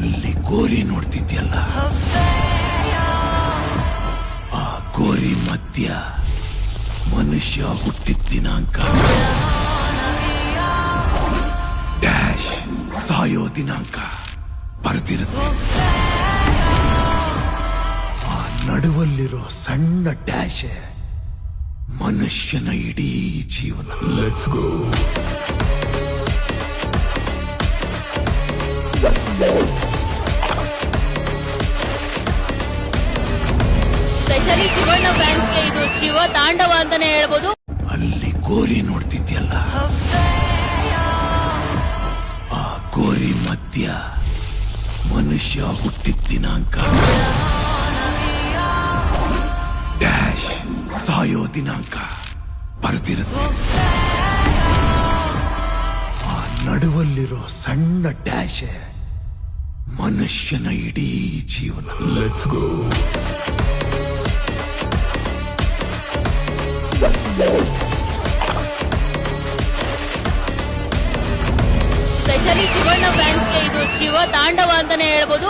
ಅಲ್ಲಿ ಗೋರಿ ನೋಡ್ತಿದ್ಯಲ್ಲ, ಆ ಗೋರಿ ಮಧ್ಯ ಮನುಷ್ಯ ಹುಟ್ಟಿದ ದಿನಾಂಕ ಡ್ಯಾಶ್ ಸಾಯೋ ದಿನಾಂಕ ಬರೆದಿರುತ್ತೆ. ಆ ನಡುವಲ್ಲಿರೋ ಸಣ್ಣ ಡ್ಯಾಶ್ ಮನುಷ್ಯನ ಇಡೀ ಜೀವನ. Let's go. ಸ್ಪೆಷಲಿ ಶಿವಣ್ಣ ಫ್ಯಾನ್ಸ್ಗೆ ಇದು ಶಿವ ತಾಂಡವ ಅಂತಾನೆ ಹೇಳ್ಬೋದು. ಅಲ್ಲಿ ಗೋರಿ ನೋಡ್ತಿದ್ಯಲ್ಲ, ಆ ಗೋರಿ ಮಧ್ಯ ಮನುಷ್ಯ ಹುಟ್ಟಿದ ದಿನಾಂಕ ಡ್ಯಾಶ್ ಸಾಯೋ ದಿನಾಂಕ ಬರೆದಿರುತ್ತೆ. ಆ ನಡುವಲ್ಲಿರೋ ಸಣ್ಣ ಡ್ಯಾಶ್ ಮನುಷ್ಯನ ಇಡೀ ಜೀವನ. Let's go. ಸ್ಪೆಷಲಿ ಶಿವಣ್ಣ ಫ್ಯಾನ್ಸ್ಗೆ ಇದು ಶಿವ ತಾಂಡವ ಅಂತಾನೆ ಹೇಳ್ಬೋದು.